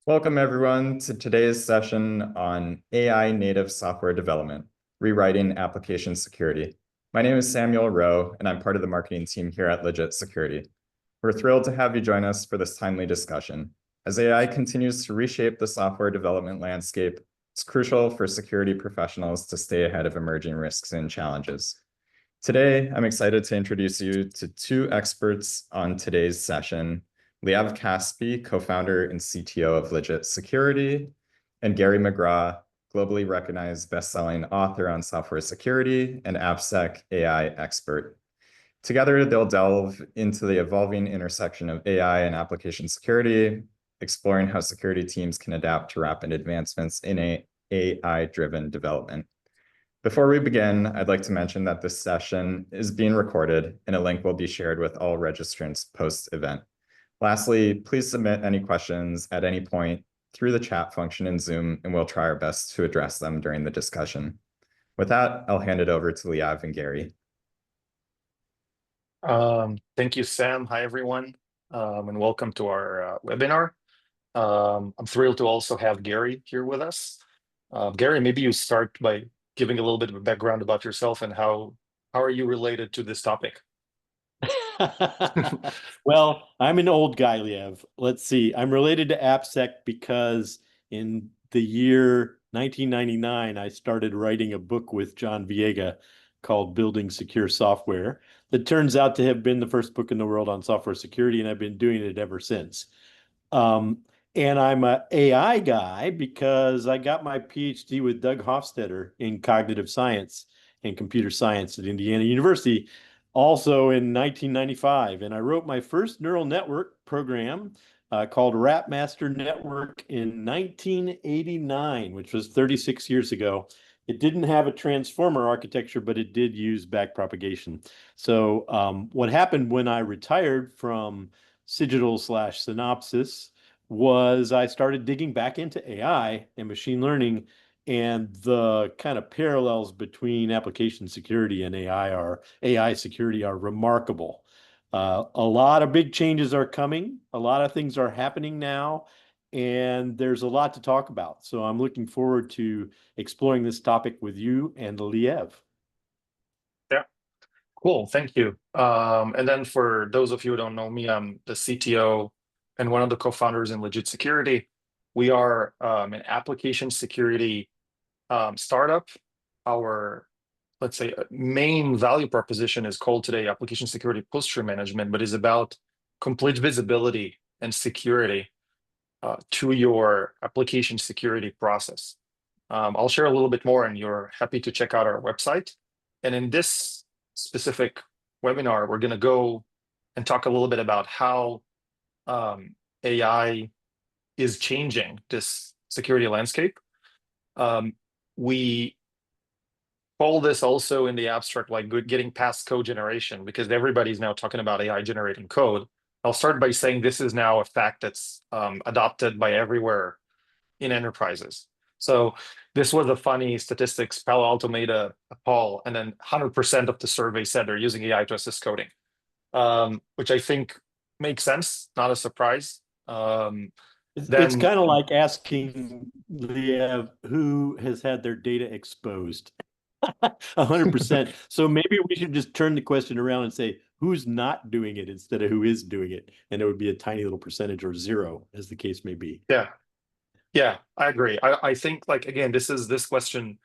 Welcome, everyone, to today's session on AI native software development, rewriting application security. My name is Samuel Rowe, and I'm part of the marketing team here at Legit Security. We're thrilled to have you join us for this timely discussion. As AI continues to reshape the software development landscape, it's crucial for security professionals to stay ahead of emerging risks and challenges. Today, I'm excited to introduce you to two experts on today's session, Liav Caspi, co-founder and CTO of Legit Security, and Gary McGraw, globally recognized best-selling author on software security and AppSec AI expert. Together, they'll delve into the evolving intersection of AI and application security, exploring how security teams can adapt to rapid advancements in AI-driven development. Before we begin, I'd like to mention that this session is being recorded and a link will be shared with all registrants post-event. Lastly, please submit any questions at any point through the chat function in Zoom, and we'll try our best to address them during the discussion. With that, I'll hand it over to Liav and Gary. Thank you, Sam. Hi, everyone, and welcome to our webinar. I'm thrilled to also have Gary here with us. Gary, maybe you start by giving a little bit of a background about yourself and how are you related to this topic? Well, I'm an old guy, Liev. Let's see. I'm related to AppSec because in the year 1999, I started writing a book with John Viega called Building Secure Software that turns out to have been the first book in the world on software security, and I've been doing it ever since. And I'm an AI guy because I got my PhD with Doug Hofstetter in cognitive science and computer science at Indiana University, also in 1995. And I wrote my first neural network program called RapMaster Network in 1989, which was 36 years ago. It didn't have a transformer architecture, but it did use backpropagation. So what happened when I retired from Cigital/Synopsys was I started digging back into AI and machine learning, and the kind of parallels between application security and AI security are remarkable. A lot of big changes are coming. A lot of things are happening now, and there's a lot to talk about. So I'm looking forward to exploring this topic with you and Liev. Yeah, cool. Thank you. And then for those of you who don't know me, I'm the CTO and one of the co-founders in Legit Security. We are an application security startup. Our, let's say, main value proposition is called today application security posture management, but is about complete visibility and security to your application security process. I'll share a little bit more, and you're happy to check out our website. And in this specific webinar, we're going to go and talk a little bit about how AI is changing this security landscape. We call this also in the abstract like getting past code generation, because everybody's now talking about AI generating code. I'll start by saying this is now a fact that's adopted by everywhere in enterprises. So this was a funny statistics. Palo Alto made a poll, and then 100% of the survey said they're using AI to assist coding, which I think makes sense, not a surprise. It's kind of like asking Liev who has had their data exposed. 100%. So maybe we should just turn the question around and say who's not doing it instead of who is doing it, and it would be a tiny little percentage or zero, as the case may be. Yeah, I agree. I think, like, again, this question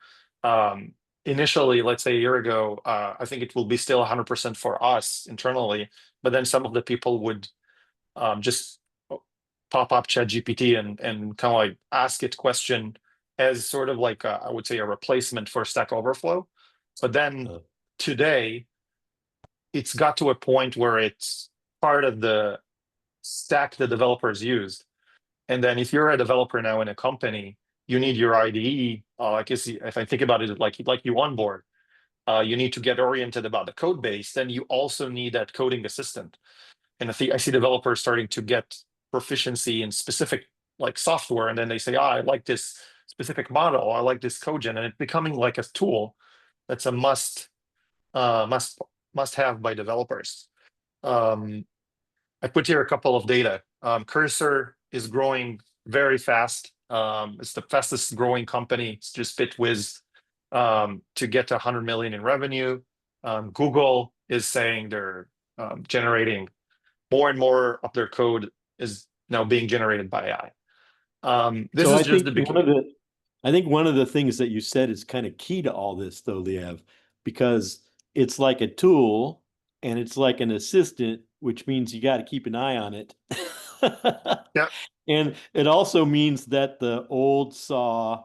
initially, let's say a year ago, I think it will be still 100% for us internally, but then some of the people would just pop up ChatGPT and kind of like ask it question as sort of like I would say a replacement for Stack Overflow. But then today, it's got to a point where it's part of the stack the developers used. And then if you're a developer now in a company, you need your IDE. I guess if I think about it like you onboard, you need to get oriented about the code base. Then you also need that coding assistant. And I see developers starting to get proficiency in specific like software, and then they say, I like this specific model, I like this code gen, and it's becoming like a tool that's a must have by developers. I put here a couple of data. Cursor is growing very fast. It's the fastest growing company. It's just BitWiz to get to 100 million in revenue. Google is saying they're generating more and more of their code is now being generated by AI. This So is I just think the beginning. one of the things that you said is kind of key to all this, though, Liev, because it's like a tool and it's like an assistant, which means you got to keep an eye on it. Yeah, And it also means that the old saw,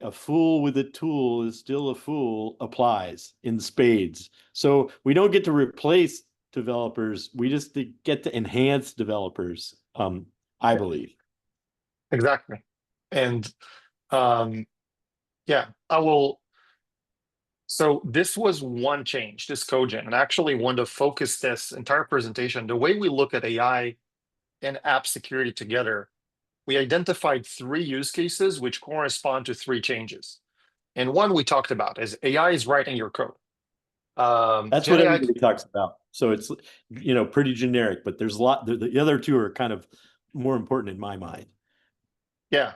a fool with a tool is still a fool, applies in spades. So we don't get to replace developers. We just get to enhance developers, I believe. exactly. And yeah, I will. So this was one change, this cogen, and I actually want to focus this entire presentation. The way we look at AI and app security together, we identified 3 use cases which correspond to 3 changes. And one we talked about is AI is writing your code. That's Gen what AI, everybody talks about. So it's, pretty generic, but there's a lot. The other two are kind of more important in my mind. yeah.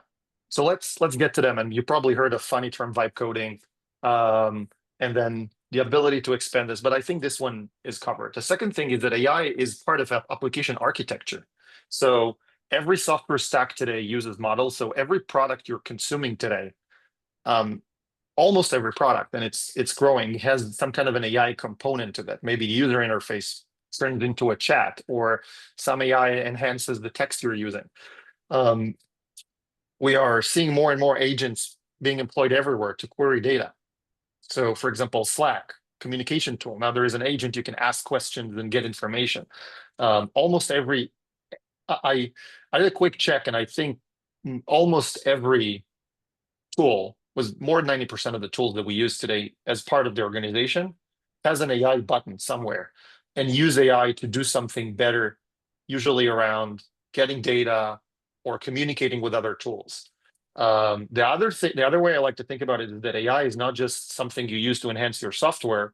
So let's get to them. And you probably heard a funny term, vibe coding, and then the ability to expand this. But I think this one is covered. The second thing is that AI is part of application architecture. So every software stack today uses models. So every product you're consuming today, almost every product, and it's growing, has some kind of an AI component to that. Maybe the user interface turns into a chat, or some AI enhances the text you're using. We are seeing more and more agents being employed everywhere to query data. So, for example, Slack, communication tool. Now there is an agent you can ask questions and get information. Almost every, I did a quick check, and I think almost every tool was more than 90% of the tools that we use today as part of the organization has an AI button somewhere, and use AI to do something better, usually around getting data or communicating with other tools. The other way I like to think about it is that AI is not just something you use to enhance your software,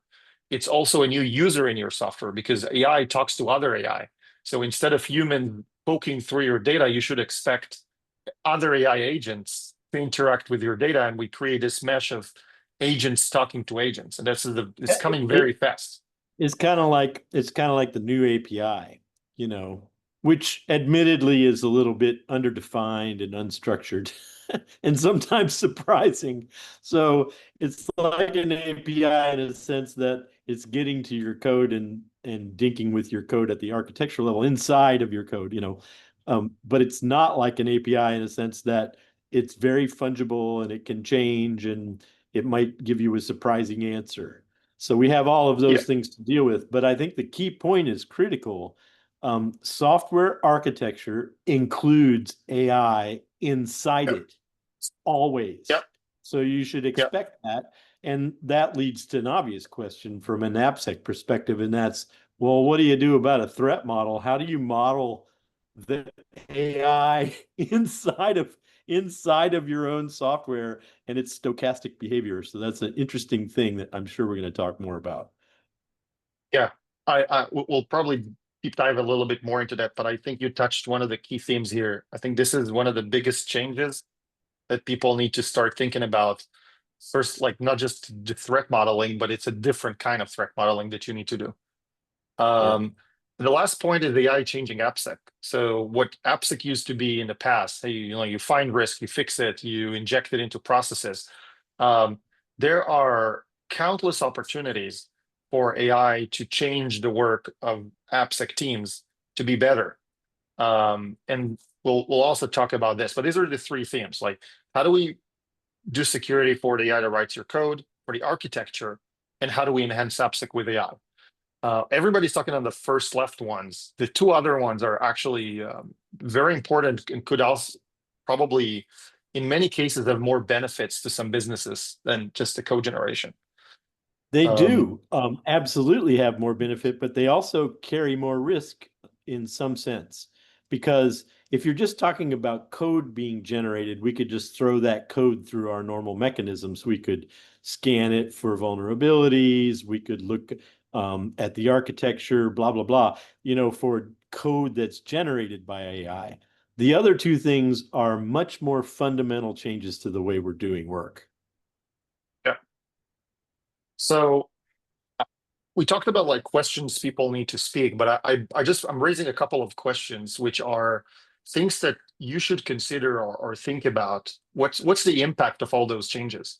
it's also a new user in your software, because AI talks to other AI. So instead of humans poking through your data, you should expect other AI agents to interact with your data, and we create this mesh of agents talking to agents, and it's coming very fast. It's kind of like the new API, which admittedly is a little bit underdefined and unstructured and sometimes surprising. So it's like an API in a sense that it's getting to your code and dinking with your code at the architecture level inside of your code, but it's not like an API in a sense that it's very fungible and it can change and it might give you a surprising answer. So we have all of Yeah, those things to deal with. But I think the key point is critical. Software architecture includes AI inside yeah, it always. yeah, So you should yeah. expect that. And that leads to an obvious question from an AppSec perspective. And that's, well, what do you do about a threat model? How do you model the AI inside of your own software and its stochastic behavior? So that's an interesting thing that I'm sure we're going to talk more about. Yeah, we'll probably deep dive a little bit more into that, but I think you touched one of the key themes here. I think this is one of the biggest changes that people need to start thinking about. First, like not just the threat modeling, but it's a different kind of threat modeling that you need to do. Yeah. The last point is AI changing AppSec. So what AppSec used to be in the past, hey, you find risk, you fix it, you inject it into processes. Um, there are countless opportunities for AI to change the work of AppSec teams to be better. And we'll also talk about this, but these are the 3 themes. Like, how do we do security for the AI that writes your code, for the architecture, and how do we enhance AppSec with AI? Everybody's talking on the first left ones. The 2 other ones are actually very important and could also probably, in many cases, have more benefits to some businesses than just the code generation. They Um, do absolutely have more benefit, but they also carry more risk in some sense. Because if you're just talking about code being generated, we could just throw that code through our normal mechanisms. We could scan it for vulnerabilities. We could look at the architecture, blah, blah, blah, for code that's generated by AI. The other two things are much more fundamental changes to the way we're doing work. Yeah. So we talked about like questions people need to speak, but I'm raising a couple of questions which are things that you should consider or think about. What's the impact of all those changes?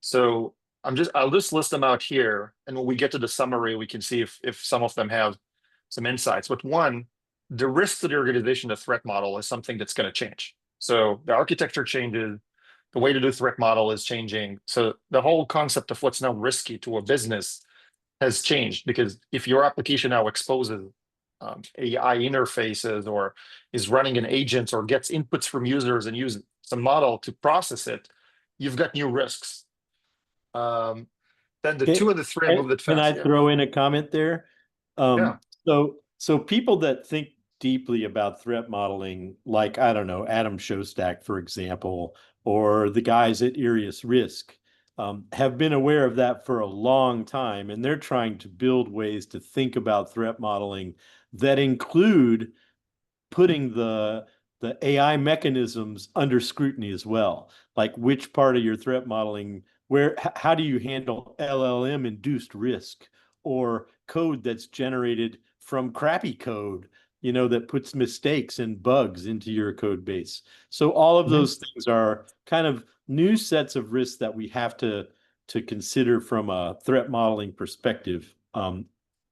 So I'll just list them out here, and when we get to the summary, we can see if some of them have some insights. But one, the risk to the organization, the threat model is something that's going to change. So the architecture changes, the way to do threat model is changing. So the whole concept of what's now risky to a business has changed, because if your application now exposes AI interfaces or is running an agent or gets inputs from users and use some model to process it, you've got new risks. Then the two of the three, I moved it Can fast. I Yeah. throw in a comment there? Yeah. So people that think deeply about threat modeling, like, I don't know, Adam Shostak, for example, or the guys at Irius Risk, have been aware of that for a long time, and they're trying to build ways to think about threat modeling that include putting the AI mechanisms under scrutiny as well. Like, which part of your threat modeling, how do you handle LLM induced risk, or code that's generated from crappy code, that puts mistakes and bugs into your code base. So all of those things are kind of new sets of risks that we have to consider from a threat modeling perspective,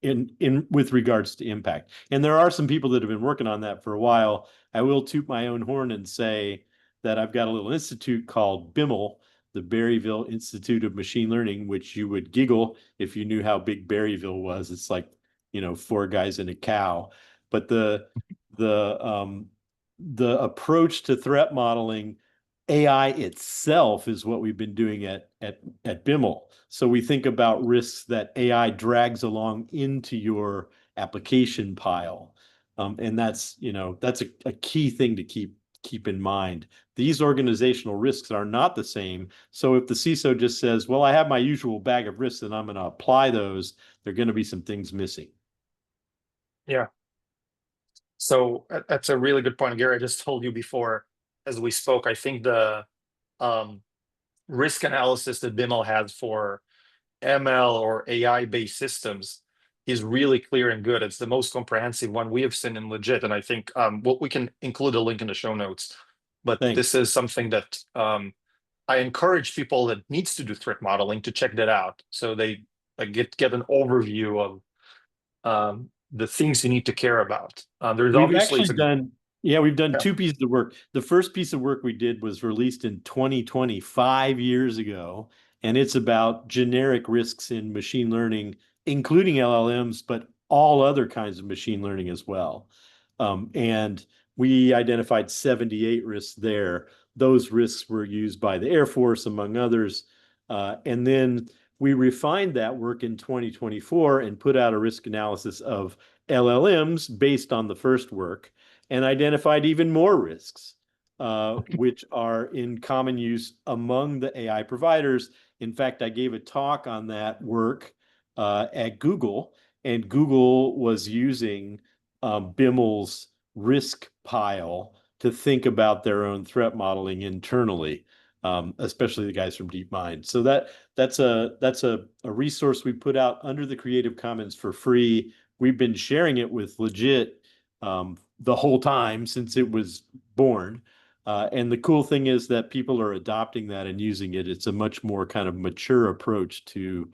in with regards to impact. And there are some people that have been working on that for a while. I will toot my own horn and say that I've got a little institute called BIML, the Berryville Institute of Machine Learning, which you would giggle if you knew how big Berryville was. It's like, four guys and a cow. But the approach to threat modeling, AI itself, is what we've been doing at BIML. So we think about risks that AI drags along into your application pile. And that's a key thing to keep in mind. These organizational risks are not the same. So if the CISO just says, well, I have my usual bag of risks and I'm going to apply those, there are going to be some things missing. Yeah. So that's a really good point, Gary. I just told you before, as we spoke, I think the risk analysis that BIML has for ML or AI-based systems is really clear and good. It's the most comprehensive one we have seen in Legit, and I think we can include a link in the show notes. But Thanks. this is something that I encourage people that needs to do threat modeling to check that out, so they get an overview of the things you need to care about. There's We've obviously actually done, we've done Yeah. two pieces of work. The first piece of work we did was released in 2020, 5 years ago, and it's about generic risks in machine learning, including LLMs, but all other kinds of machine learning as well. And we identified 78 risks there. Those risks were used by the Air Force, among others. And then we refined that work in 2024 and put out a risk analysis of LLMs based on the first work, and identified even more risks, which are in common use among the AI providers. In fact, I gave a talk on that work at Google, and Google was using BIML's risk pile to think about their own threat modeling internally, especially the guys from DeepMind. So that's a resource we put out under the Creative Commons for free. We've been sharing it with Legit the whole time since it was born. And the cool thing is that people are adopting that and using it. It's a much more kind of mature approach to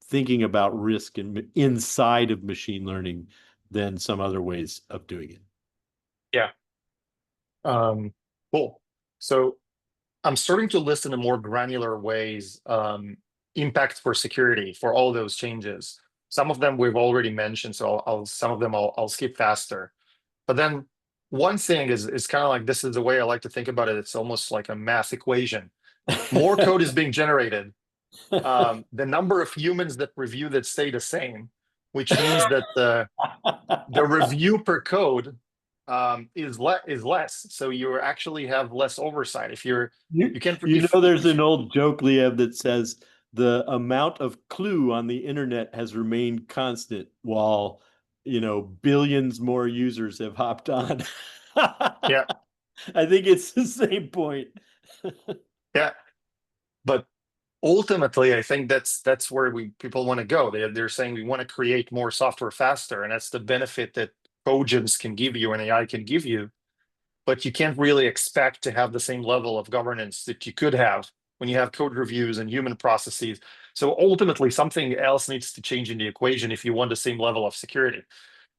thinking about risk inside of machine learning than some other ways of doing it. Yeah. Cool. So I'm starting to list in a more granular ways impacts for security for all those changes. Some of them we've already mentioned, so some of them I'll skip faster. But then one thing is kind of like, this is the way I like to think about it. It's almost like a math equation. More code is being generated. The number of humans that review that stay the same, which means that the review per code is less. So you actually have less oversight. If you can't, there's an old joke, Liev, that says the amount of clue on the internet has remained constant while billions more users have hopped on. Yeah, I think it's the same point. yeah. But ultimately, I think that's where people want to go. They're saying we want to create more software faster, and that's the benefit that Cogents can give you and AI can give you. But you can't really expect to have the same level of governance that you could have when you have code reviews and human processes. So ultimately, something else needs to change in the equation if you want the same level of security.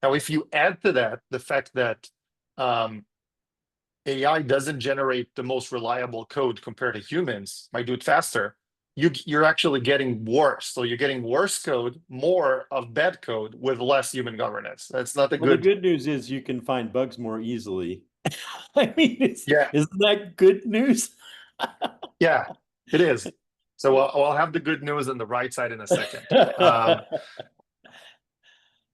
Now, if you add to that the fact that AI doesn't generate the most reliable code compared to humans, might do it faster, you're actually getting worse. So you're getting worse code, more of bad code with less human governance. That's not a Well, the good. good news is you can find bugs more easily. I mean, Yeah, isn't that good news? yeah, it is. So I'll have the good news on the right side in a second.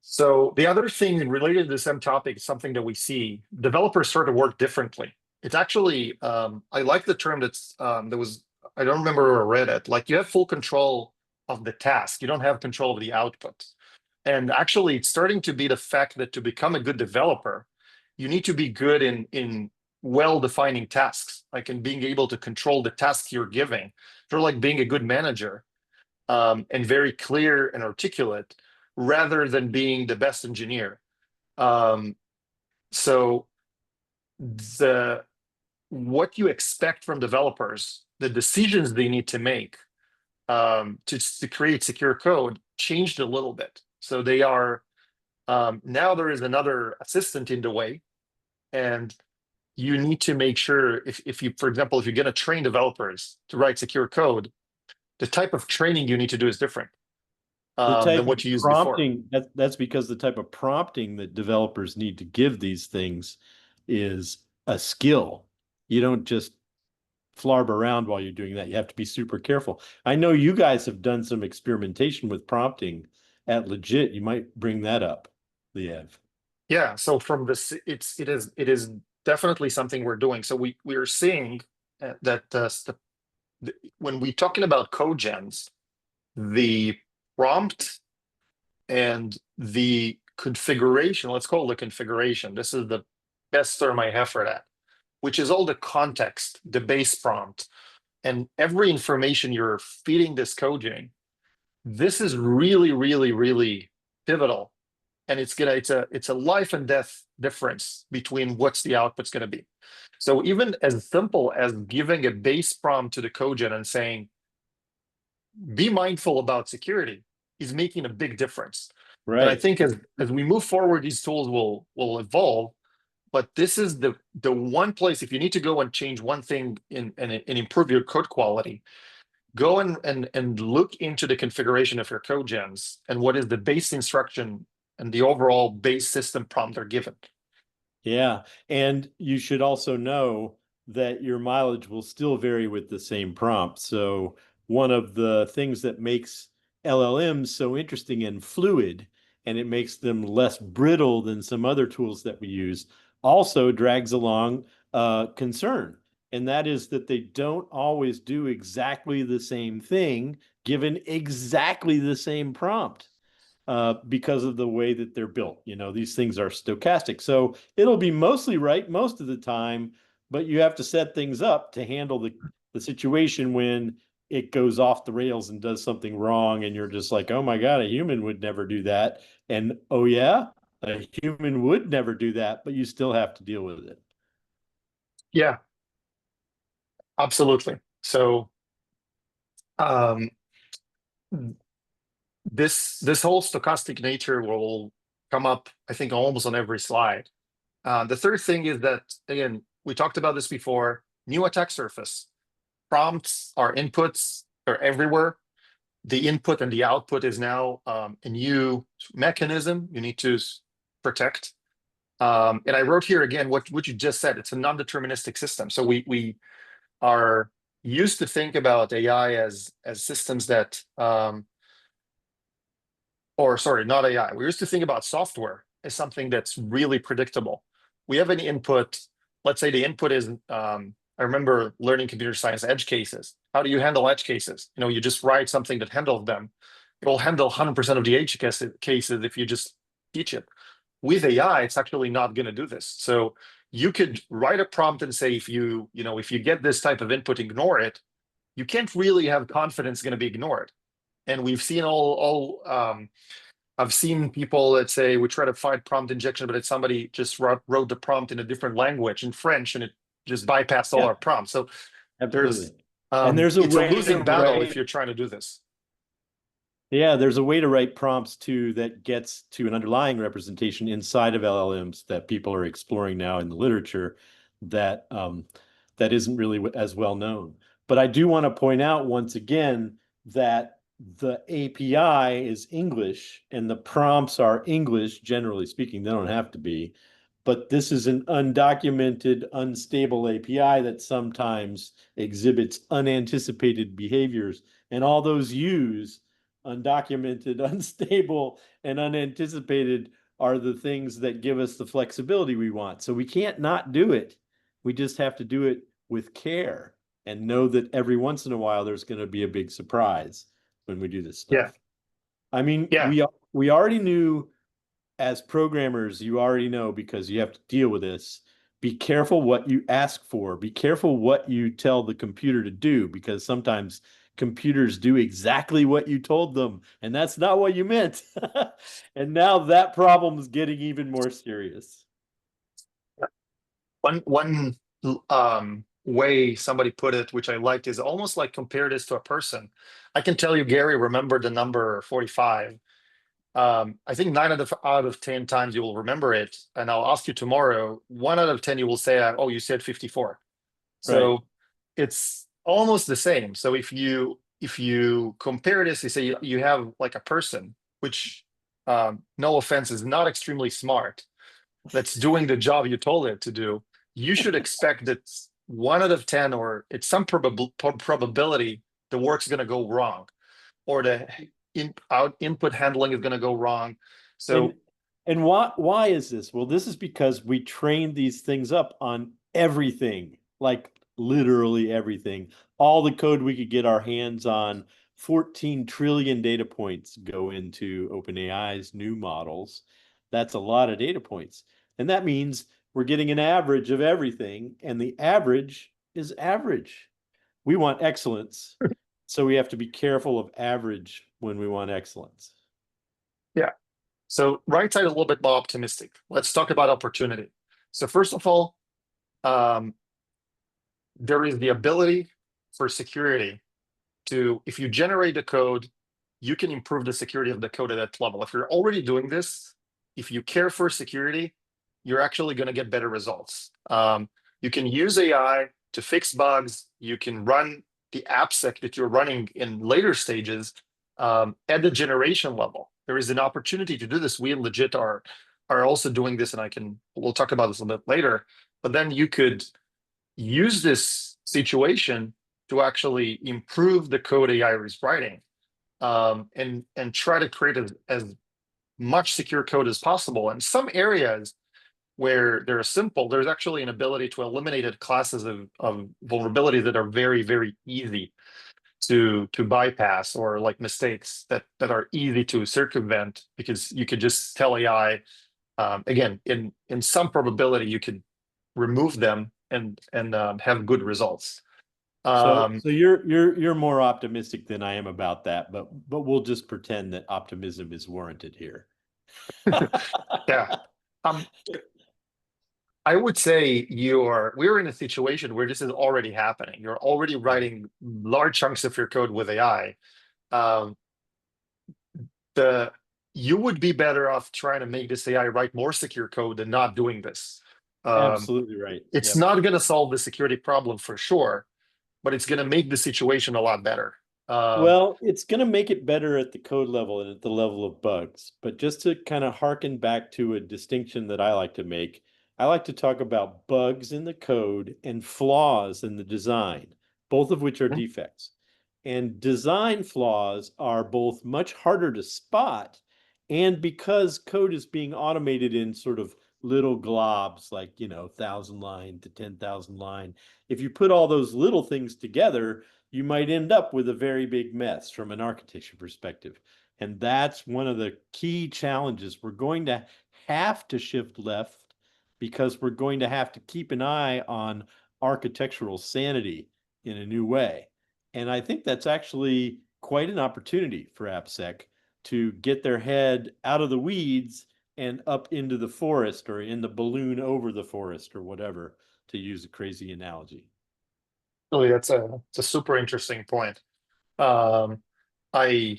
So the other thing related to the same topic is something that we see developers sort of work differently. It's actually I like the term that was, I don't remember where I read it. Like you have full control of the task, you don't have control of the output. And actually, it's starting to be the fact that to become a good developer, you need to be good in well-defining tasks, like in being able to control the tasks you're giving. Sort of like being a good manager, and very clear and articulate rather than being the best engineer. So the what you expect from developers, the decisions they need to make to create secure code changed a little bit. So they are now there is another assistant in the way, and you need to make sure if you, for example, if you're going to train developers to write secure code, the type of training you need to do is different The type than of what you used before. prompting, that's because the type of prompting that developers need to give these things is a skill. You don't just flarb around while you're doing that. You have to be super careful. I know you guys have done some experimentation with prompting at Legit. You might bring that up, Liev. Yeah, so from this, it is definitely something we're doing. So we are seeing that when we're talking about cogens, the prompt and the configuration, let's call it the configuration. This is the best term I have for that, which is all the context, the base prompt, and every information you're feeding this codegen. This is really, really, really pivotal, and it's a life and death difference between what's the output's going to be. So even as simple as giving a base prompt to the codegen and saying, "Be mindful about security," is making a big difference. And I Right. think as we move forward, these tools will evolve. But this is the one place, if you need to go and change one thing and improve your code quality, go and look into the configuration of your codegens and what is the base instruction and the overall base system prompt they're given. Yeah. And you should also know that your mileage will still vary with the same prompt. So one of the things that makes LLMs so interesting and fluid, and it makes them less brittle than some other tools that we use, also drags along a concern. And that is that they don't always do exactly the same thing given exactly the same prompt. Because of the way that they're built. You know, these things are stochastic. So it'll be mostly right most of the time, but you have to set things up to handle the situation when it goes off the rails and does something wrong. And you're just like, oh my God, a human would never do that. And oh yeah, a human would never do that, but you still have to deal with it. Yeah, absolutely. So this whole stochastic nature will come up, I think, almost on every slide. The third thing is that, again, we talked about this before, new attack surface. Prompts are inputs, are everywhere. The input and the output is now a new mechanism you need to protect. And I wrote here again what you just said. It's a non-deterministic system. So we are used to think about AI as systems that or sorry, not AI. We used to think about software as something that's really predictable. We have an input. Let's say the input is, I remember learning computer science edge cases. How do you handle edge cases? You know, you just write something that handles them. It will handle 100% of the edge cases if you just teach it. With AI, it's actually not going to do this. So you could write a prompt and say, if you get this type of input, ignore it. You can't really have confidence going to be ignored. And we've seen I've seen people that say we try to find prompt injection, but it's somebody just wrote the prompt in a different language, in French, and it just bypassed all our prompts. So Absolutely. it's a losing battle if you're trying to do this. Yeah, there's a way to write prompts too that gets to an underlying representation inside of LLMs that people are exploring now in the literature that that isn't really as well known. But I do want to point out once again that the API is English and the prompts are English, generally speaking. They don't have to be. But this is an undocumented, unstable API that sometimes exhibits unanticipated behaviors. And all those U's, undocumented, unstable, and unanticipated, are the things that give us the flexibility we want. So we can't not do it. We just have to do it with care and know that every once in a while there's going to be a big surprise when we do this stuff. Yeah. I mean, we already knew, as programmers, you already know, because you have to deal with this. Be careful what you ask for. Be careful what you tell the computer to do, because sometimes computers do exactly what you told them, and that's not what you meant. And now that problem is getting even more serious. One way somebody put it, which I liked, is almost like compare this to a person. I can tell you, Gary, remember the number 45. I think 9 out of 10 times you will remember it, and I'll ask you tomorrow. 1 out of 10 you will say, "Oh, you said 54." So Right. it's almost the same. So if you compare this, you say you have like a person, which, no offense, is not extremely smart, that's doing the job you told it to do. You should expect that 1 out of 10, or it's some probability, the work's going to go wrong, or the input handling is going to go wrong. So, and why is this? Well, this is because we trained these things up on everything, like literally everything. All the code we could get our hands on. 14 trillion data points go into OpenAI's new models. That's a lot of data points. And that means we're getting an average of everything, and the average is average. We want excellence, so we have to be careful of average when we want excellence. yeah. So right side is a little bit more optimistic. Let's talk about opportunity. So first of all, there is the ability for security to, if you generate the code, you can improve the security of the code at that level. If you're already doing this, if you care for security, you're actually going to get better results. You can use AI to fix bugs. You can run the AppSec that you're running in later stages at the generation level. There is an opportunity to do this. We legit are also doing this, and we'll talk about this a little bit later. But then you could use this situation to actually improve the code AI is writing, and try to create as much secure code as possible. And some areas where they're simple, there's actually an ability to eliminate classes of vulnerability that are very, very easy to bypass, or like mistakes that are easy to circumvent, because you could just tell AI, again, in some probability, you could remove them and have good results. So you're more optimistic than I am about that, but we'll just pretend that optimism is warranted here. Yeah. I would say we're in a situation where this is already happening. You're already writing large chunks of your code with AI. You would be better off trying to make this AI write more secure code than not doing this. Absolutely right. It's not going to solve the security problem for sure, but it's going to make the situation a lot better. Well, it's going to make it better at the code level and at the level of bugs. But just to kind of harken back to a distinction that I like to make, I like to talk about bugs in the code and flaws in the design, both of which are defects. And design flaws are both much harder to spot, and because code is being automated in sort of little globs, like 1,000 line to 10,000 line, if you put all those little things together, you might end up with a very big mess from an architecture perspective. And that's one of the key challenges. We're going to have to shift left because we're going to have to keep an eye on architectural sanity in a new way. And I think that's actually quite an opportunity for AppSec to get their head out of the weeds and up into the forest, or in the balloon over the forest, or whatever, to use a crazy analogy. Really, it's a super interesting point. Um, I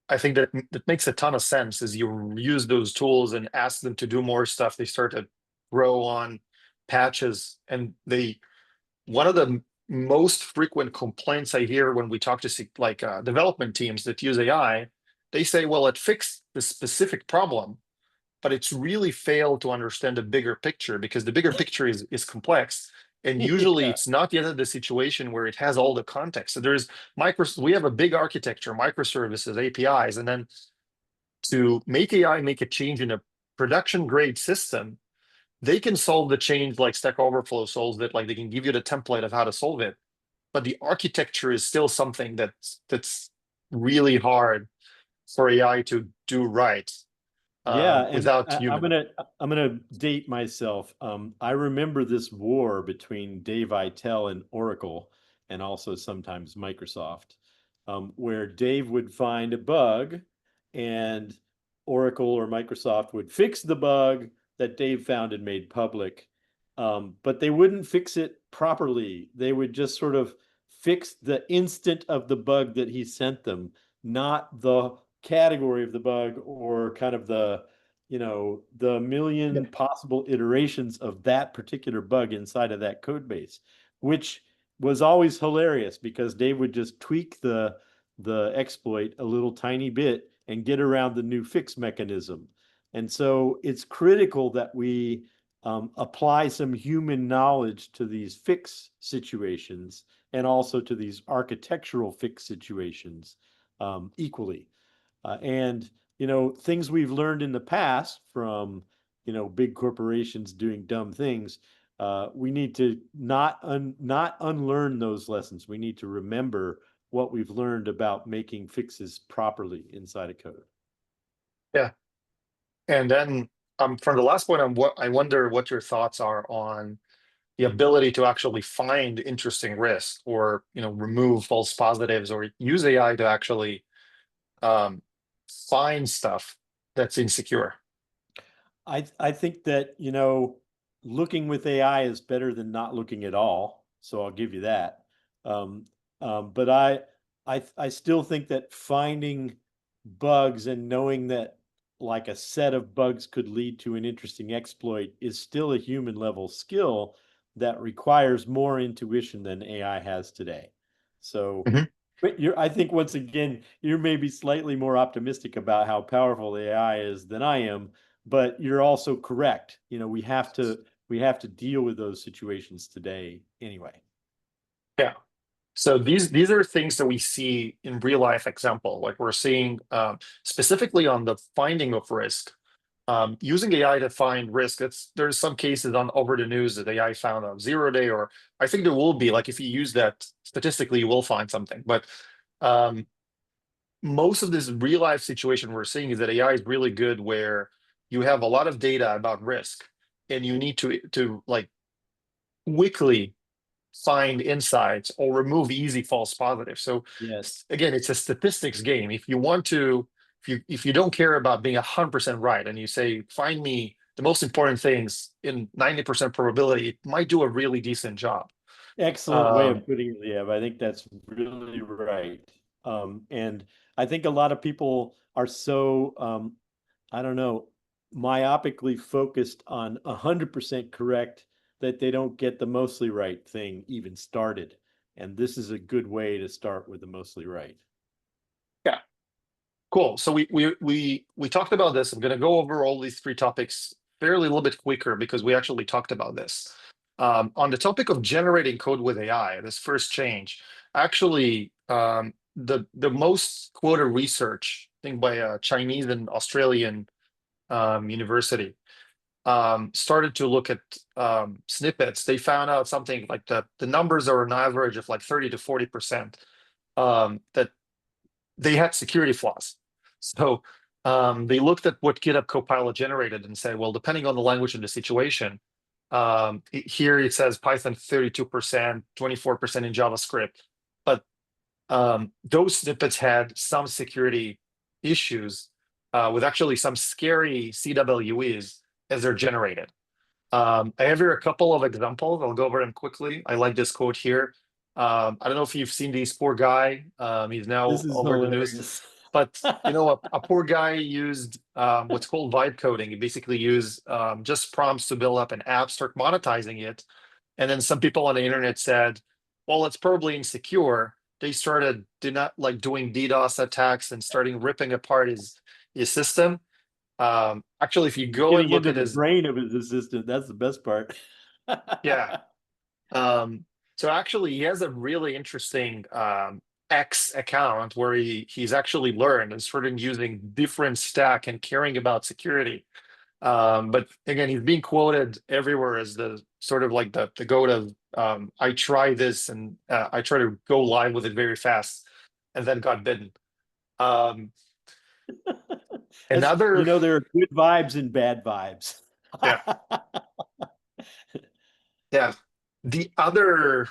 I think that makes a ton of sense. As you use those tools and ask them to do more stuff, they start to grow on patches. And one of the most frequent complaints I hear when we talk to development teams that use AI, they say, well, it fixed the specific problem, but it's really failed to understand the bigger picture, because the bigger picture is complex. And usually Yeah. it's not yet the situation where it has all the context. So we have a big architecture, microservices, APIs, and then to make AI make a change in a production grade system, they can solve the change like Stack Overflow solves it, like they can give you the template of how to solve it. But the architecture is still something that's really hard for AI to do right Yeah, and without human. I'm gonna date myself. I remember this war between Dave Itel and Oracle, and also sometimes Microsoft, where Dave would find a bug, and Oracle or Microsoft would fix the bug that Dave found and made public. But they wouldn't fix it properly. They would just sort of fix the instant of the bug that he sent them, not the category of the bug, or kind of the million possible iterations of that particular bug inside of that code base, which was always hilarious because Dave would just tweak the exploit a little tiny bit and get around the new fix mechanism. And so it's critical that we apply some human knowledge to these fix situations, and also to these architectural fix situations equally. And things we've learned in the past from big corporations doing dumb things, we need to not unlearn those lessons. We need to remember what we've learned about making fixes properly inside a code. Yeah. And then from the last point, I wonder what your thoughts are on the ability to actually find interesting risks, or remove false positives, or use AI to actually um, find stuff that's insecure. I think that looking with AI is better than not looking at all. So I'll give you that. Um, but I still think that finding bugs and knowing that like a set of bugs could lead to an interesting exploit is still a human level skill that requires more intuition than AI has today. So Mhm. but I think once again, you're maybe slightly more optimistic about how powerful AI is than I am, but you're also correct. We have to deal with those situations today anyway. Yeah. So these are things that we see in real life example. Like we're seeing specifically on the finding of risk, using AI to find risk. There's some cases on over the news that AI found on 0 day, or I think there will be, like if you use that statistically, you will find something. But um, most of this real life situation we're seeing is that AI is really good where you have a lot of data about risk, and you need to like quickly find insights or remove easy false positives. So Yes. again, it's a statistics game. If you want to, if you don't care about being 100% right, and you say find me the most important things in 90% probability, it might do a really decent job. Excellent way Um, of putting it, Liev. I think that's really right. And I think a lot of people are so, I don't know, myopically focused on 100% correct that they don't get the mostly right thing even started. And this is a good way to start with the mostly right. yeah, cool. So we talked about this. I'm going to go over all these three topics fairly a little bit quicker because we actually talked about this. On the topic of generating code with AI, this first change, actually, the most quoted research, I think by a Chinese and Australian university, started to look at snippets. They found out something like the numbers are an average of like 30 to 40%, that they had security flaws. So they looked at what GitHub Copilot generated and said, well, depending on the language and the situation, here it says Python 32%, 24% in JavaScript, but those snippets had some security issues with actually some scary CWEs as they're generated. I have here a couple of examples. I'll go over them quickly. I like this quote here. I don't know if you've seen this poor guy. He's now This is over the news. hilarious. But a poor guy used what's called vibe coding. He basically used just prompts to build up an app, start monetizing it, and then some people on the internet said, "Well, it's probably insecure." They started doing DDoS attacks and starting ripping apart his system. Actually, if you go and Getting look into at the his brain of his assistant, that's the best part. yeah. So actually, he has a really interesting X account where he's actually learned and started using different stack and caring about security. But again, he's being quoted everywhere as the sort of like the goat of I try this and I try to go live with it very fast and then got bitten. Another there are good vibes and bad vibes. yeah. Yeah. The other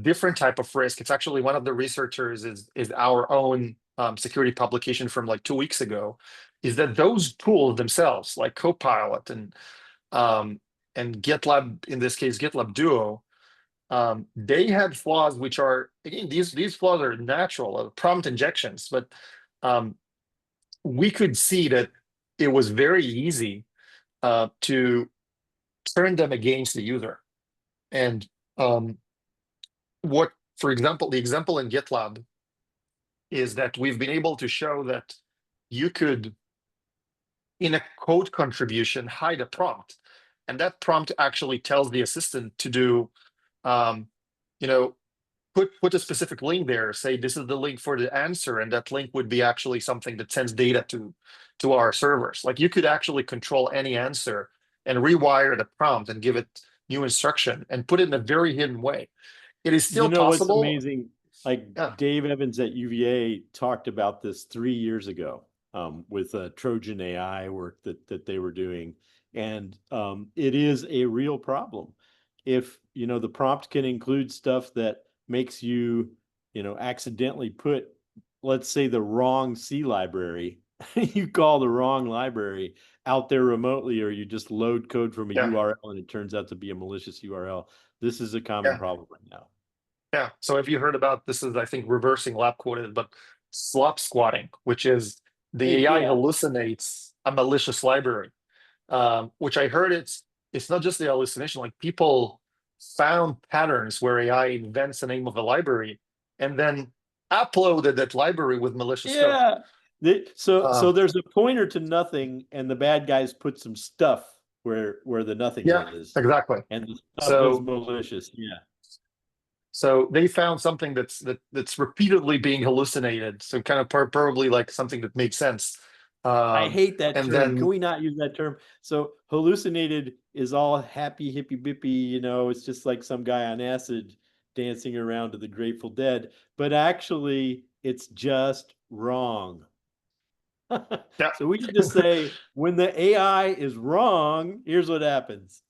different type of risk, it's actually one of the researchers is our own security publication from like 2 weeks ago, is that those tools themselves, like Copilot and GitLab, in this case, GitLab Duo, they had flaws which are, again, these flaws are natural, prompt injections, but we could see that it was very easy to turn them against the user. And for example, the example in GitLab is that we've been able to show that you could, in a code contribution, hide a prompt. And that prompt actually tells the assistant to do, put a specific link there, say this is the link for the answer, and that link would be actually something that sends data to our servers. Like you could actually control any answer and rewire the prompt and give it new instruction and put it in a very hidden way. It is still What's possible. amazing? Dave Evans at UVA talked about this 3 years ago with Trojan AI work that they were doing. And it is a real problem. If, the prompt can include stuff that makes you, accidentally put, let's say, the wrong C library, you call the wrong library out there remotely, or you just load code from a URL and it turns out to be a malicious URL. This is a common problem right now. Yeah. So have you heard about this? Is I think reversing lab quoted, but slop squatting, which is the AI hallucinates a malicious library, which I heard it's not just the hallucination. Like people found patterns where AI invents the name of a library and then uploaded that library with malicious code. So there's a pointer to nothing, and the bad guys put some stuff where the nothing is. Exactly. And the stuff is malicious. Yeah. So they found something that's repeatedly being hallucinated. So kind of probably like something that makes sense. I hate that term. Then, can we not use that term? So hallucinated is all happy, hippy bippy, it's just like some guy on acid dancing around to the Grateful Dead, but actually it's just wrong. So we can just say, when the AI is wrong, here's what happens.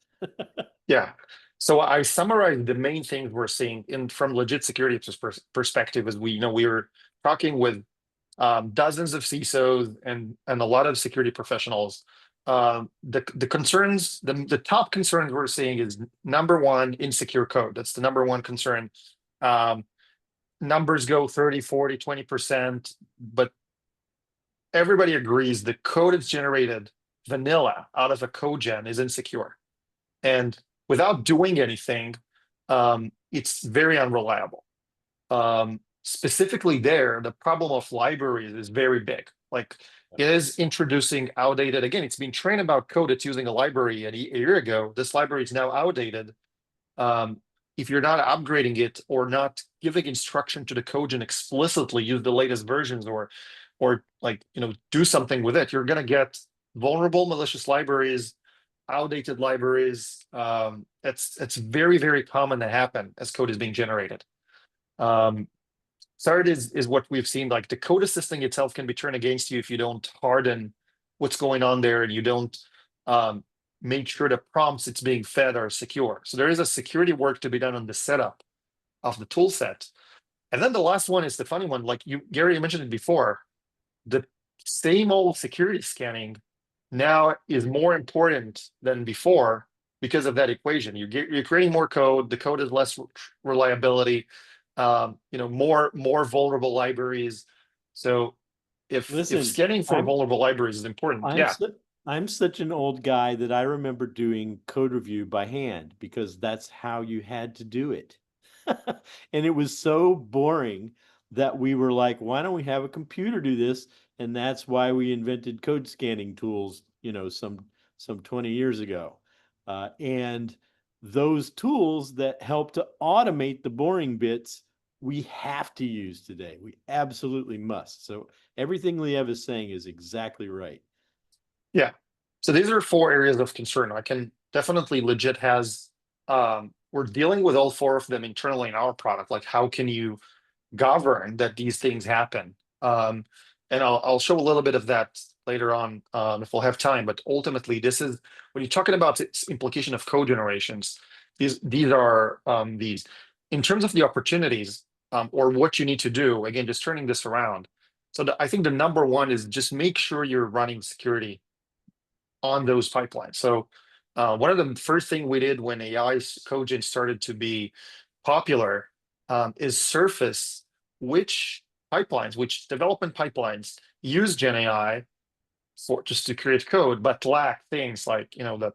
Yeah. So I summarized the main things we're seeing from legit security perspective, as we were talking with dozens of CISOs and a lot of security professionals. The concerns, the top concerns we're seeing is number one, insecure code. That's the number one concern. Numbers go 30, 40, 20%, but everybody agrees the code that's generated vanilla out of a code gen is insecure. And without doing anything, it's very unreliable. Specifically there, the problem of libraries is very big. Like it is introducing outdated, again, it's been trained about code that's using a library a year ago. This library is now outdated. If you're not upgrading it or not giving instruction to the code and explicitly use the latest versions or do something with it, you're going to get vulnerable malicious libraries, outdated libraries. It's very, very common to happen as code is being generated. Third is what we've seen, like the code assisting itself can be turned against you if you don't harden what's going on there, and you don't make sure the prompts it's being fed are secure. So there is a security work to be done on the setup of the tool set. And then the last one is the funny one, like Gary, you mentioned it before, the same old security scanning now is more important than before because of that equation. You're creating more code, the code is less reliability, more vulnerable libraries. So if Listen, scanning for vulnerable libraries is important, I'm such an old guy that I remember doing code review by hand because that's how you had to do it. And it was so boring that we were like, why don't we have a computer do this? And that's why we invented code scanning tools, some 20 years ago. And those tools that help to automate the boring bits, we have to use today. We absolutely must. So everything Liev is saying is exactly right. Yeah. So these are 4 areas of concern. I can definitely legit has, we're dealing with all 4 of them internally in our product. Like, how can you govern that these things happen? And I'll show a little bit of that later on if we'll have time. But ultimately, this is when you're talking about its implication of code generations. These are these in terms of the opportunities or what you need to do. Again, just turning this around. So I think the number one is just make sure you're running security on those pipelines. So one of the first thing we did when AI code started to be popular is surface which development pipelines use Gen AI for just to create code, but lack things like the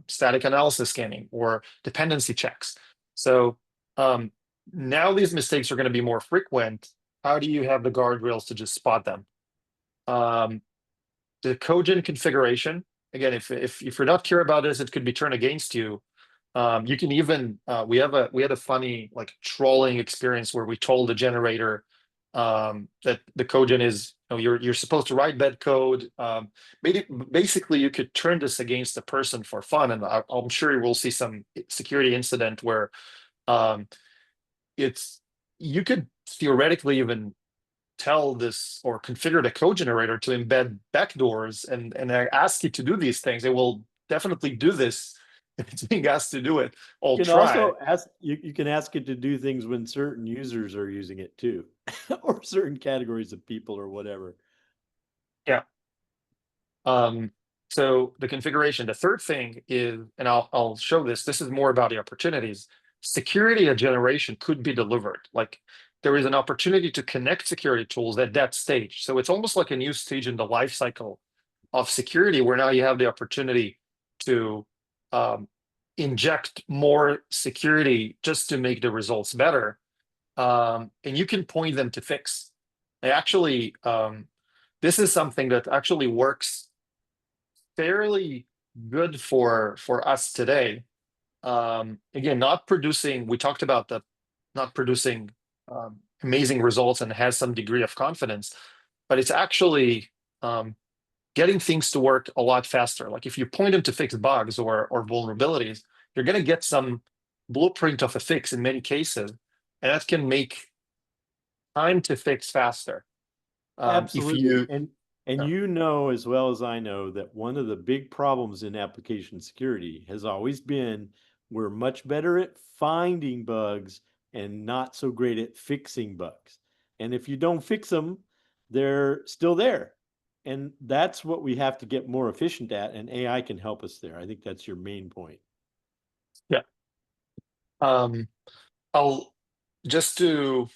static analysis scanning or dependency checks. So now these mistakes are going to be more frequent. How do you have the guardrails to just spot them? The code configuration, again, if you're not clear about this, it could be turned against you. You can even we had a funny like trolling experience where we told the generator that the codegen is you're supposed to write bad code. Basically, you could turn this against the person for fun, and I'm sure you will see some security incident where you could theoretically even tell this or configure the code generator to embed backdoors and I ask you to do these things. It will definitely do this if it's being asked to do it. You can also ask you can ask it to do things when certain users are using it too, or certain categories of people or whatever. Yeah. So the configuration. The third thing is, and I'll show this. This is more about the opportunities. Security generation could be delivered. Like there is an opportunity to connect security tools at that stage. So it's almost like a new stage in the life cycle of security, where now you have the opportunity to inject more security just to make the results better, and you can point them to fix. Actually, this is something that actually works fairly good for us today. Again, not producing. We talked about the not producing amazing results and has some degree of confidence, but it's actually getting things to work a lot faster. Like if you point them to fix bugs or vulnerabilities, you're going to get some blueprint of a fix in many cases, and that can make time to fix faster. Absolutely. And you know as well as I know that one of the big problems in application security has always been we're much better at finding bugs and not so great at fixing bugs. And if you don't fix them, they're still there. And that's what we have to get more efficient at, and AI can help us there. I think that's your main point. Yeah. I'll just to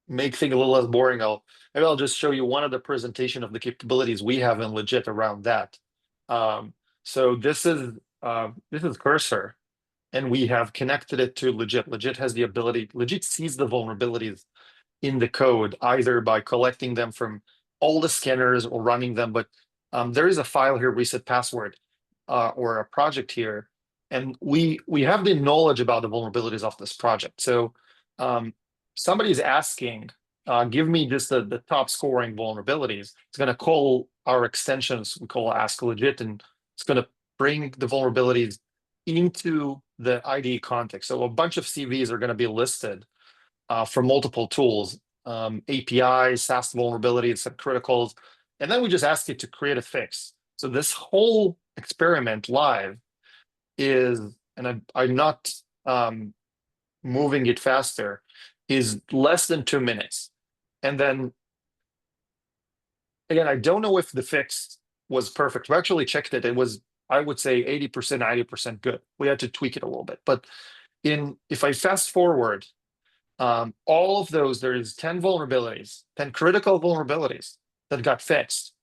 make things a little less boring, I'll just show you one of the presentation of the capabilities we have in Legit around that. So this is Cursor, and we have connected it to Legit. Legit has the ability. Legit sees the vulnerabilities in the code either by collecting them from all the scanners or running them. But there is a file here, reset password, or a project here, and we have the knowledge about the vulnerabilities of this project. So somebody's asking, give me just the top scoring vulnerabilities. It's going to call our extensions, we call Ask Legit, and it's going to bring the vulnerabilities into the IDE context. So a bunch of CVs are going to be listed from multiple tools, APIs, SaaS vulnerabilities, some criticals. And then we just ask it to create a fix. So this whole experiment live is, and I'm not moving it faster, is less than 2 minutes. And then again, I don't know if the fix was perfect. We actually checked it. It was, I would say, 80%, 90% good. We had to tweak it a little bit. But if I fast forward, all of those, there is 10 vulnerabilities, 10 critical vulnerabilities that got fixed.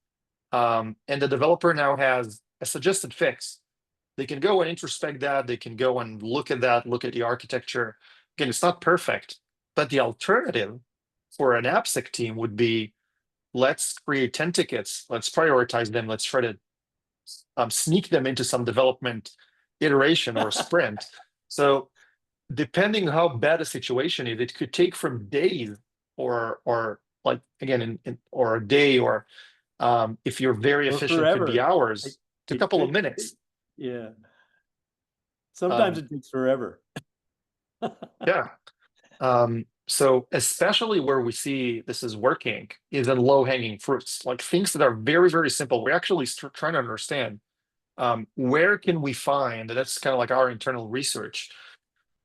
And the developer now has a suggested fix. They can go and introspect that. They can go and look at that, look at the architecture. Again, it's not perfect, but the alternative for an AppSec team would be, let's create 10 tickets. Let's prioritize them. Let's try to sneak them into some development iteration or sprint. So depending how bad a situation is, it could take from days or like, again, or a day, or if you're very efficient, could be hours to a couple of minutes. Yeah. Sometimes it takes forever. Yeah. So especially where we see this is working is in low-hanging fruits, like things that are very, very simple. We're actually trying to understand where can we find, that's kind of like our internal research,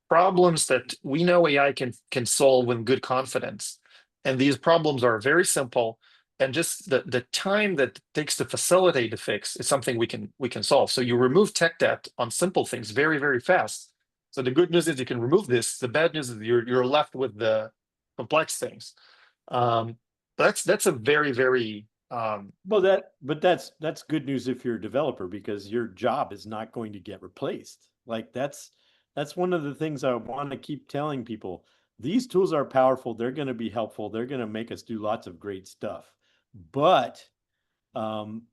problems that we know AI can solve with good confidence. And these problems are very simple, and just the time that it takes to facilitate the fix is something we can solve. So you remove tech debt on simple things very, very fast. So the good news is you can remove this. The bad news is you're left with the complex things. That's a very, very well, but that's good news if you're a developer, because your job is not going to get replaced. Like that's one of the things I want to keep telling people. These tools are powerful. They're going to be helpful. They're going to make us do lots of great stuff, but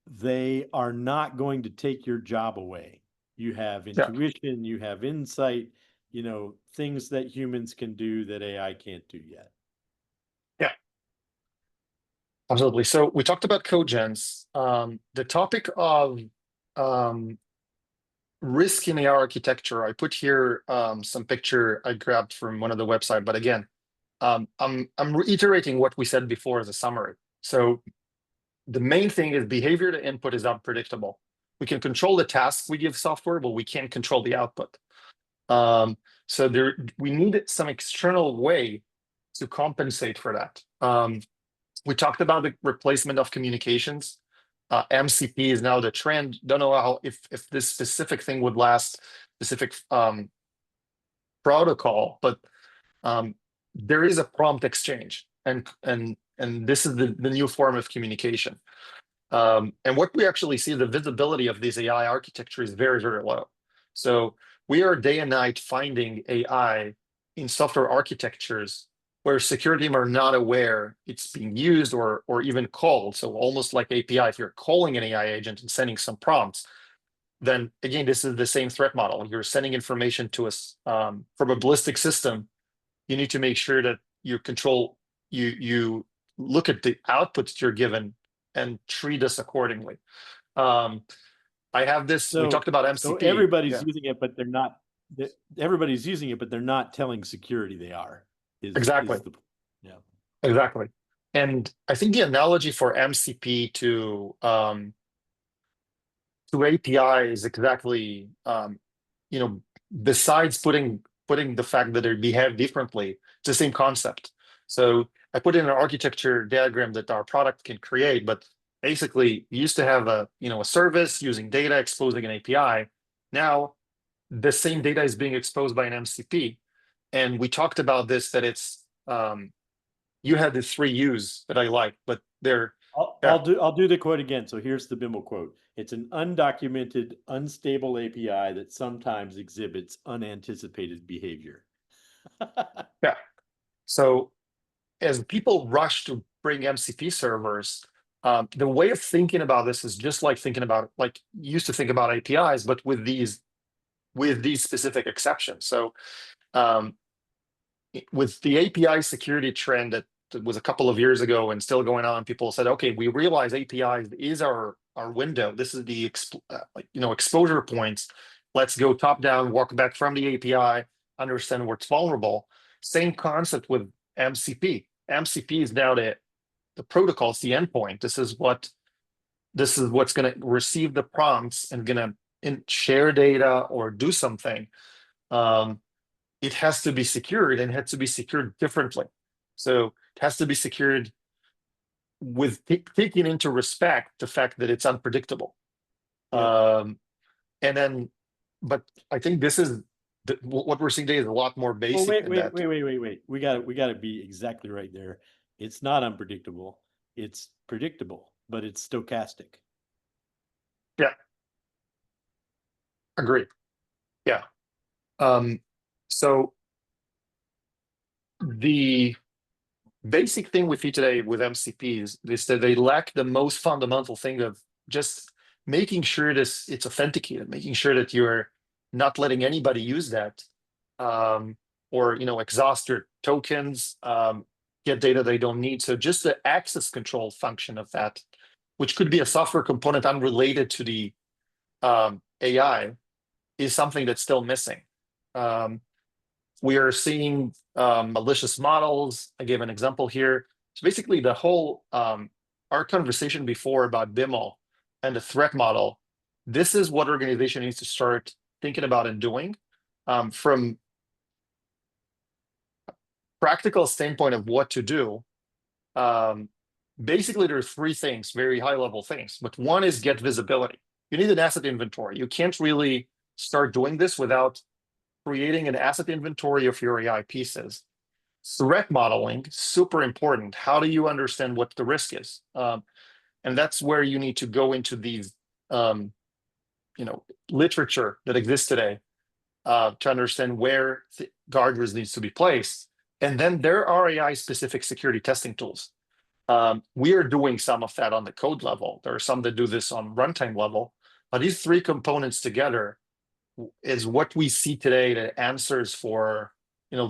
they are not going to take your job away. You have intuition, you have insight, things that humans can do that AI can't do yet. Yeah, absolutely. So we talked about cogens. The topic of risk in AI architecture, I put here some picture I grabbed from one of the website, but again, I'm reiterating what we said before as a summary. So the main thing is behavior to input is unpredictable. We can control the tasks we give software, but we can't control the output. So we need some external way to compensate for that. We talked about the replacement of communications. MCP is now the trend. Don't know if this specific thing would last, specific protocol, but there is a prompt exchange, and this is the new form of communication. And what we actually see, the visibility of this AI architecture is very, very low. So we are day and night finding AI in software architectures where security team are not aware it's being used or even called. So almost like API, if you're calling an AI agent and sending some prompts, then again, this is the same threat model. You're sending information to us from a ballistic system. You need to make sure that you control, you look at the outputs you're given and treat us accordingly. I have this, we talked about MCP. So everybody's using it, but they're not, everybody's using it, but they're not telling security they are. Exactly. Yeah. Exactly. And I think the analogy for MCP to API is exactly, besides putting the fact that they behave differently, it's the same concept. So I put in an architecture diagram that our product can create, but basically you used to have a service using data exposing an API. Now the same data is being exposed by an MCP. And we talked about this, that it's you had the 3 U's that I like, but they're I'll do the quote again. So here's the Bimble quote. It's an undocumented, unstable API that sometimes exhibits unanticipated behavior. Yeah. So as people rush to bring MCP servers, the way of thinking about this is just like thinking about, like you used to think about APIs, but with these specific exceptions. So with the API security trend that was a couple of years ago and still going on, people said, okay, we realize APIs is our window. This is the exposure points. Let's go top down, walk back from the API, understand what's vulnerable. Same concept with MCP. MCP is now the protocol, it's the endpoint. This is what this is what's going to receive the prompts and going to share data or do something, it has to be secured, and it has to be secured differently. So it has to be secured with taking into respect the fact that it's unpredictable. And then, but I think this is what we're seeing today is a lot more basic than that. Wait. We got to be exactly right there. It's not unpredictable. It's predictable, but it's stochastic. Yeah. Agreed. Yeah. So the basic thing we see today with MCPs is that they lack the most fundamental thing of just making sure it's authenticated, making sure that you're not letting anybody use that, or exhaust your tokens, get data they don't need. So just the access control function of that, which could be a software component unrelated to the AI, is something that's still missing. We are seeing malicious models. I gave an example here. So basically the whole, our conversation before about BIML and the threat model, this is what organization needs to start thinking about and doing. From practical standpoint of what to do, basically there are three things, very high level things, but one is get visibility. You need an asset inventory. You can't really start doing this without creating an asset inventory of your AI pieces. Threat modeling, super important. How do you understand what the risk is? And that's where you need to go into these, literature that exists today to understand where the guardrails needs to be placed. And then there are AI-specific security testing tools. We are doing some of that on the code level. There are some that do this on runtime level, but these three components together is what we see today that answers for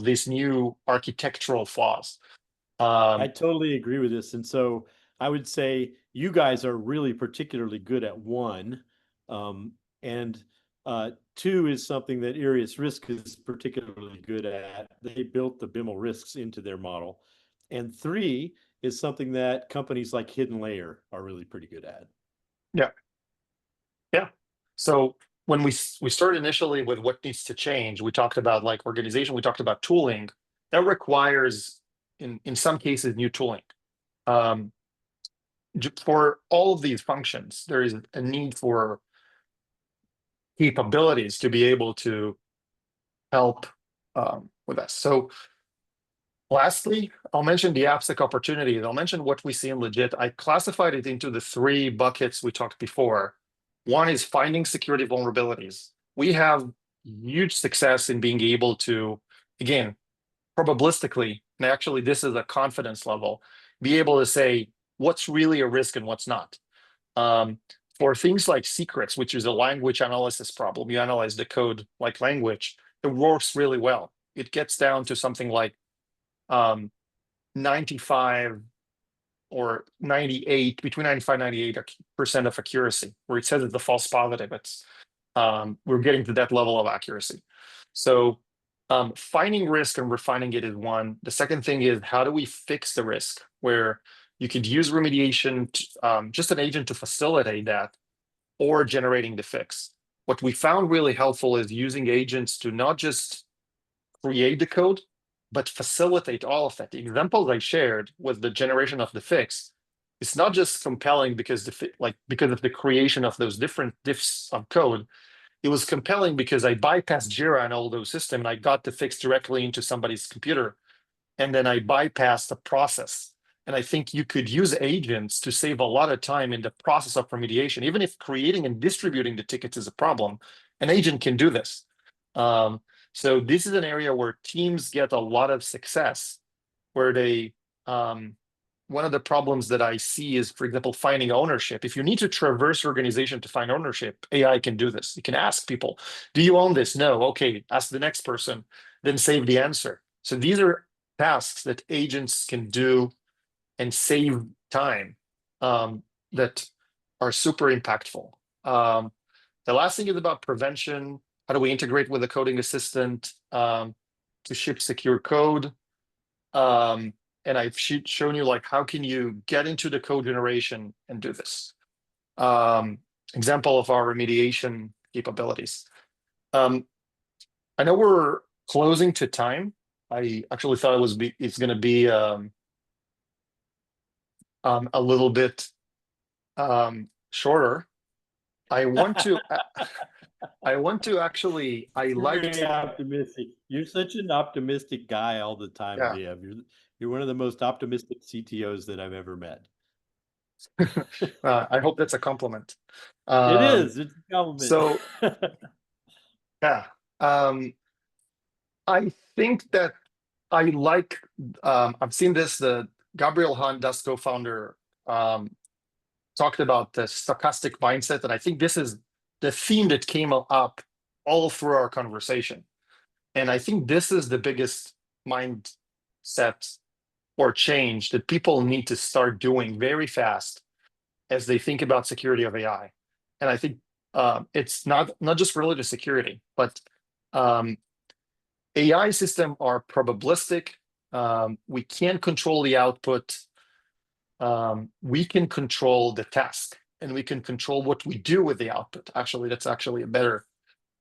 these new architectural flaws. I totally agree with this. And so I would say you guys are really particularly good at one. And two is something that Arius Risk is particularly good at. They built the BIML risks into their model. And three is something that companies like Hidden Layer are really pretty good at. Yeah. So when we started initially with what needs to change, we talked about like organization, we talked about tooling. That requires, in some cases, new tooling. For all of these functions, there is a need for capabilities to be able to help with us. So lastly, I'll mention the AppSec opportunities. I'll mention what we see in Legit. I classified it into the three buckets we talked before. One is finding security vulnerabilities. We have huge success in being able to, again, probabilistically, and actually this is a confidence level, be able to say what's really a risk and what's not. For things like secrets, which is a language analysis problem, you analyze the code like language, it works really well. It gets down to something like 95 or 98, between 95 and 98% of accuracy, where it says it's a false positive. It's we're getting to that level of accuracy. So finding risk and refining it is one. The second thing is, how do we fix the risk, where you could use remediation, just an agent to facilitate that, or generating the fix. What we found really helpful is using agents to not just create the code, but facilitate all of that. The examples I shared with the generation of the fix, it's not just compelling because because of the creation of those different diffs of code. It was compelling because I bypassed Jira and all those systems, and I got the fix directly into somebody's computer, and then I bypassed the process. And I think you could use agents to save a lot of time in the process of remediation. Even if creating and distributing the tickets is a problem, an agent can do this. So this is an area where teams get a lot of success, where they, one of the problems that I see is, for example, finding ownership. If you need to traverse organization to find ownership, AI can do this. You can ask people, do you own this? No. Okay, ask the next person, then save the answer. So these are tasks that agents can do and save time that are super impactful. The last thing is about prevention. How do we integrate with a coding assistant to ship secure code? And I've shown you like how can you get into the code generation and do this. example of our remediation capabilities. I know we're closing to time. I actually thought it's going to be a little bit shorter. I want to actually. I liked. Very optimistic. You're such an optimistic guy all the time, Yeah. Liev. You're one of the most optimistic CTOs that I've ever met. I hope that's a compliment. It is. It's a compliment. So, yeah. I think that I like. I've seen this. The Gabriel Hahn, Dust co-founder, talked about the stochastic mindset, and I think this is the theme that came up all through our conversation. And I think this is the biggest mindset or change that people need to start doing very fast as they think about security of AI. And I think it's not just related to security, but AI systems are probabilistic. We can't control the output. We can control the task, and we can control what we do with the output. Actually, that's actually a better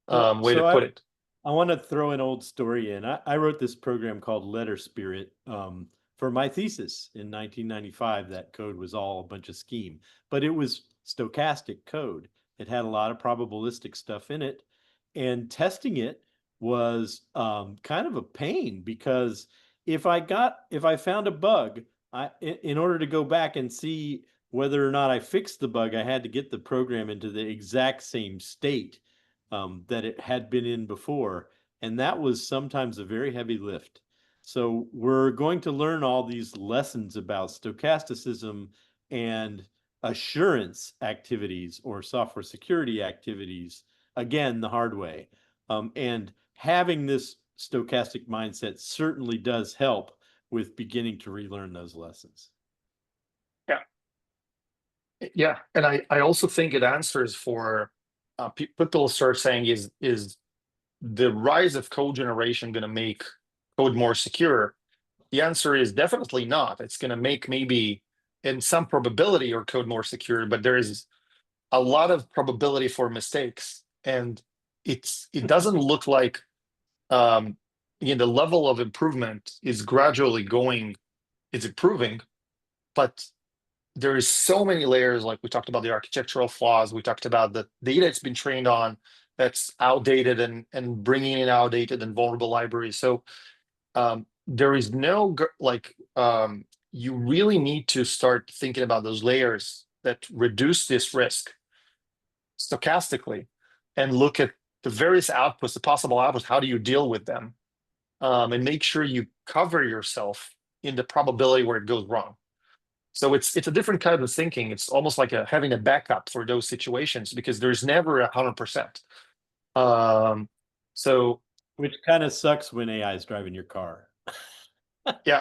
way to put it. I want to throw an old story in. I wrote this program called Letter Spirit for my thesis in 1995. That code was all a bunch of scheme, but it was stochastic code. It had a lot of probabilistic stuff in it, and testing it was kind of a pain, because if I found a bug, in order to go back and see whether or not I fixed the bug, I had to get the program into the exact same state that it had been in before. And that was sometimes a very heavy lift. So we're going to learn all these lessons about stochasticism and assurance activities or software security activities, again, the hard way. And having this stochastic mindset certainly does help with beginning to relearn those lessons. Yeah. And I also think it answers for people start saying, is the rise of code generation going to make code more secure? The answer is definitely not. It's going to make maybe in some probability your code more secure, but there is a lot of probability for mistakes, and it doesn't look like the level of improvement is gradually improving, but there is so many layers. Like we talked about the architectural flaws, we talked about the data it's been trained on that's outdated and bringing in outdated and vulnerable libraries. So there is no you really need to start thinking about those layers that reduce this risk stochastically and look at the various outputs, the possible outputs. How do you deal with them? And make sure you cover yourself in the probability where it goes wrong. So it's a different kind of thinking. It's almost like having a backup for those situations, because there's never 100%. So, which kind of sucks when AI is driving your car. yeah.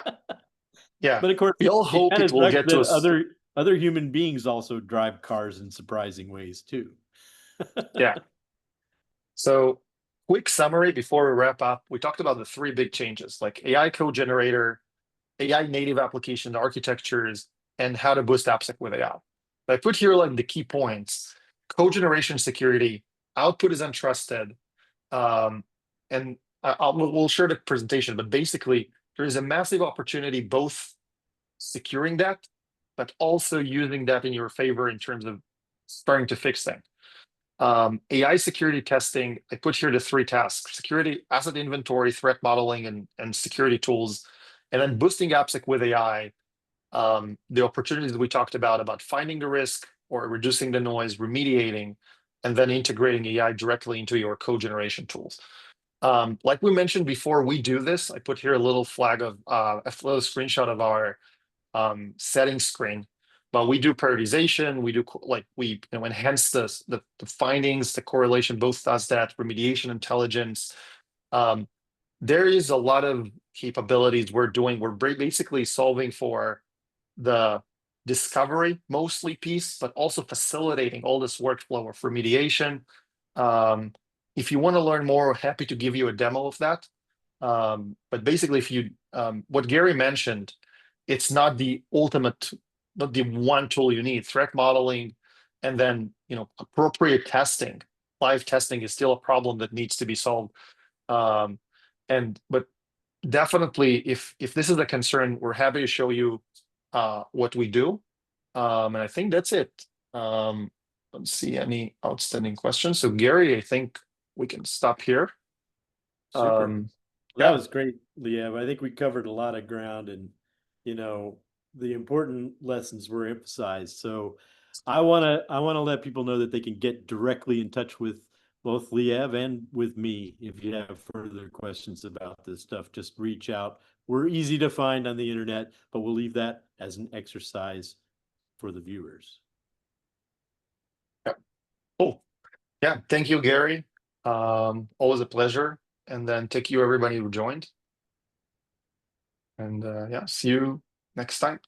But of course, we all hope it will get to us. Other human beings also drive cars in surprising ways too. Yeah. So, quick summary before we wrap up. We talked about the three big changes, like AI code generator, AI native application architectures, and how to boost AppSec with AI. I put here like the key points: code generation security, output is untrusted, and we'll share the presentation. But basically, there is a massive opportunity both securing that, but also using that in your favor in terms of starting to fix things. AI security testing, I put here the three tasks: security, asset inventory, threat modeling, and security tools. And then boosting AppSec with AI, the opportunities we talked about finding the risk or reducing the noise, remediating, and then integrating AI directly into your code generation tools. Like we mentioned before, we do this. I put here a little flag of a little screenshot of our settings screen. But we do prioritization. We do we enhance the findings, the correlation. Both does that. Remediation intelligence. There is a lot of capabilities we're doing. We're basically solving for the discovery mostly piece, but also facilitating all this workflow of remediation. If you want to learn more, happy to give you a demo of that. But basically, if you what Gary mentioned, it's not the ultimate, not the one tool you need. Threat modeling and then appropriate testing, live testing is still a problem that needs to be solved. But definitely, if this is a concern, we're happy to show you what we do. And I think that's it. Let's see any outstanding questions. So Gary, I think we can stop here. Super. Yeah. That was great, Liev. I think we covered a lot of ground, and the important lessons were emphasized. So I wanna let people know that they can get directly in touch with both Liev and with me if you have further questions about this stuff. Just reach out. We're easy to find on the internet, but we'll leave that as an exercise for the viewers. Yeah. Cool. Yeah. Thank you, Gary. Always a pleasure. And then thank you everybody who joined. And yeah, see you next time.